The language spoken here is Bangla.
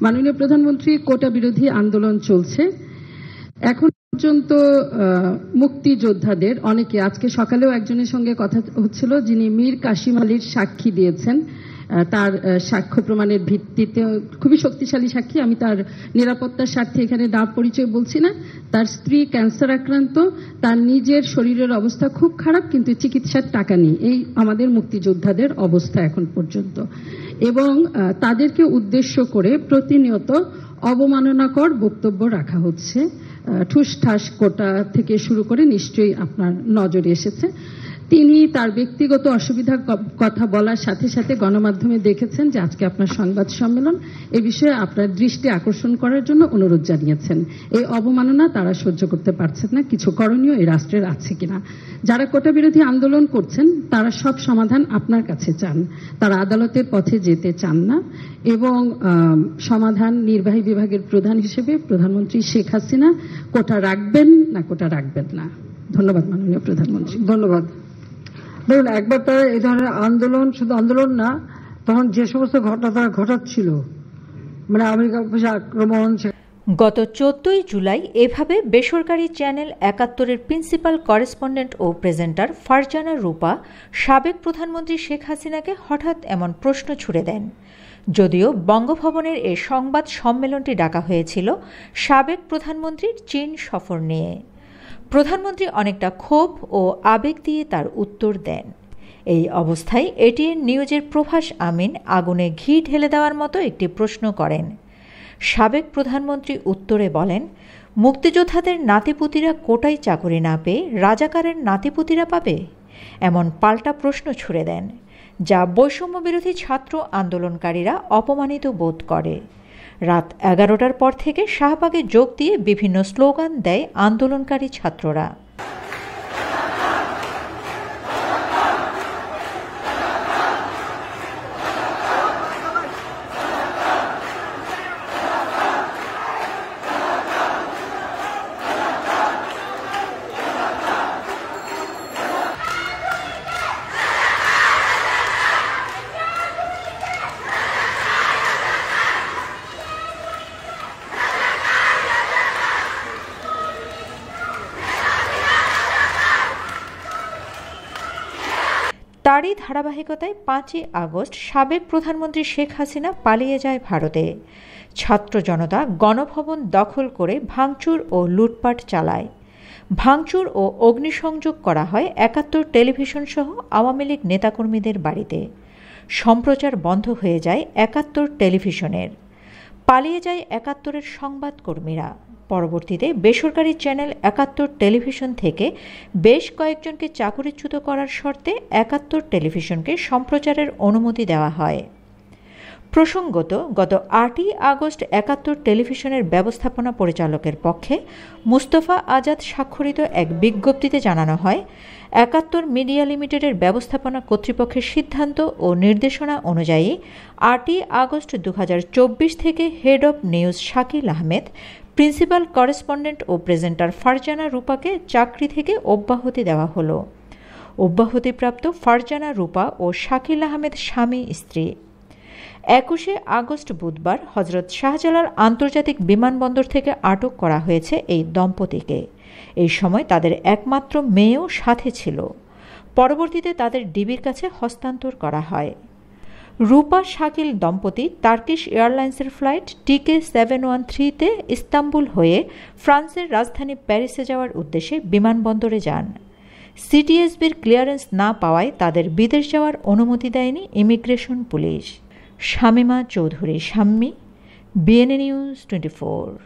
মাননীয় প্রধানমন্ত্রী, কোটা বিরোধী আন্দোলন চলছে। এখন পর্যন্ত মুক্তিযোদ্ধাদের অনেকে, আজকে সকালেও একজনের সঙ্গে কথা হচ্ছিল যিনি মীর কাসিম আলীর সাক্ষী দিয়েছেন, তার সাক্ষ্য প্রমাণের ভিত্তিতে খুবই শক্তিশালী সাক্ষী। আমি তার নিরাপত্তার স্বার্থে এখানে নাম পরিচয় বলছি না। তার স্ত্রী ক্যান্সার আক্রান্ত, তার নিজের শরীরের অবস্থা খুব খারাপ, কিন্তু চিকিৎসার টাকা নেই। এই আমাদের মুক্তিযোদ্ধাদের অবস্থা এখন পর্যন্ত। এবং তাদেরকে উদ্দেশ্য করে প্রতিনিয়ত অবমাননাকর বক্তব্য রাখা হচ্ছে। ঠুসঠাস কোটা থেকে শুরু করে নিশ্চয়ই আপনার নজরে এসেছে। তিনি তার ব্যক্তিগত অসুবিধার কথা বলার সাথে সাথে গণমাধ্যমে দেখেছেন যে আজকে আপনার সংবাদ সম্মেলন, এ বিষয়ে আপনার দৃষ্টি আকর্ষণ করার জন্য অনুরোধ জানিয়েছেন। এই অবমাননা তারা সহ্য করতে পারছেন না। কিছু করণীয় এই রাষ্ট্রের আছে কিনা। যারা কোটা বিরোধী আন্দোলন করছেন তারা সব সমাধান আপনার কাছে চান, তারা আদালতের পথে যেতে চান না। এবং সমাধান নির্বাহী বিভাগের প্রধান হিসেবে প্রধানমন্ত্রী শেখ হাসিনা কোটা রাখবেন না কোটা রাখবেন না। ধন্যবাদ মাননীয় প্রধানমন্ত্রী। ধন্যবাদ। দেখুন, একবার তারা এই ধরনের আন্দোলন, শুধু আন্দোলন না, তখন যে সমস্ত ঘটনা তারা ঘটাচ্ছিল, মানে আমেরিকা আক্রমণ। গত 14ই জুলাই এভাবে বেসরকারি চ্যানেল ৭১-এর প্রিন্সিপাল করেসপন্ডেন্ট ও প্রেজেন্টার ফারজানা রূপা সাবেক প্রধানমন্ত্রী শেখ হাসিনাকে হঠাৎ এমন প্রশ্ন ছুড়ে দেন। যদিও বঙ্গভবনের এ সংবাদ সম্মেলনটি ডাকা হয়েছিল সাবেক প্রধানমন্ত্রীর চীন সফর নিয়ে। প্রধানমন্ত্রী অনেকটা ক্ষোভ ও আবেগ দিয়ে তার উত্তর দেন। এই অবস্থায় এটিএন নিউজের প্রভাস আমিন আগুনে ঘি ঢেলে দেওয়ার মতো একটি প্রশ্ন করেন। সাবেক প্রধানমন্ত্রী উত্তরে বলেন, মুক্তিযোদ্ধাদের নাতিপুতিরা কোটায় চাকরি না পেয়ে রাজাকারের নাতিপুতিরা পাবে? এমন পাল্টা প্রশ্ন ছুড়ে দেন, যা বৈষম্য বিরোধী ছাত্র আন্দোলনকারীরা অপমানিত বোধ করে। রাত 11টার পর থেকে শাহবাগে যোগ দিয়ে বিভিন্ন স্লোগান দেয় আন্দোলনকারী ছাত্ররা। তারই ধারাবাহিকতায় 5ই আগস্ট সাবেক প্রধানমন্ত্রী শেখ হাসিনা পালিয়ে যায় ভারতে। ছাত্র জনতা গণভবন দখল করে ভাঙচুর ও লুটপাট চালায়। ভাঙচুর ও অগ্নিসংযোগ করা হয় ৭১ টেলিভিশন সহ আওয়ামী লীগ নেতাকর্মীদের বাড়িতে। সম্প্রচার বন্ধ হয়ে যায় ৭১ টেলিভিশনের। পালিয়ে যায় ৭১-এর সংবাদকর্মীরা। পরবর্তীতে বেসরকারি চ্যানেল ৭১ টেলিভিশন থেকে বেশ কয়েকজনকে চাকরিচ্যুত করার শর্তে ৭১ টেলিভিশনকে সম্প্রচারের অনুমতি দেওয়া হয়। প্রসঙ্গত, গত 8ই আগস্ট ৭১ টেলিভিশনের ব্যবস্থাপনা পরিচালকের পক্ষে মুস্তফা আজাদ স্বাক্ষরিত এক বিজ্ঞপ্তিতে জানানো হয়, ৭১ মিডিয়া লিমিটেডের ব্যবস্থাপনা কর্তৃপক্ষের সিদ্ধান্ত ও নির্দেশনা অনুযায়ী 8ই আগস্ট 2024 থেকে head of news Shakil Ahmed, principal correspondent ও প্রেজেন্টার ফারজানা রূপাকে চাকরি থেকে অব্যাহতি দেওয়া হলো। অব্যাহতিপ্রাপ্ত ফারজানা রূপা ও শাকিল আহমেদ স্বামী স্ত্রী। 21শে আগস্ট বুধবার হজরত শাহজালাল আন্তর্জাতিক বিমানবন্দর থেকে আটক করা হয়েছে এই দম্পতিকে। এই সময় তাদের একমাত্র মেয়েও সাথে ছিল। পরবর্তীতে তাদের ডিবির কাছে হস্তান্তর করা হয়। রূপা শাকিল দম্পতি টার্কিশ এয়ারলাইন্সের ফ্লাইট TK713-তে ইস্তাম্বুল হয়ে ফ্রান্সের রাজধানী প্যারিসে যাওয়ার উদ্দেশ্যে বিমানবন্দরে যান। সিটিএসবির ক্লিয়ারেন্স না পাওয়ায় তাদের বিদেশ যাওয়ার অনুমতি দেয়নি immigration police. Shamima Chowdhury, Shammi, BNA news 24।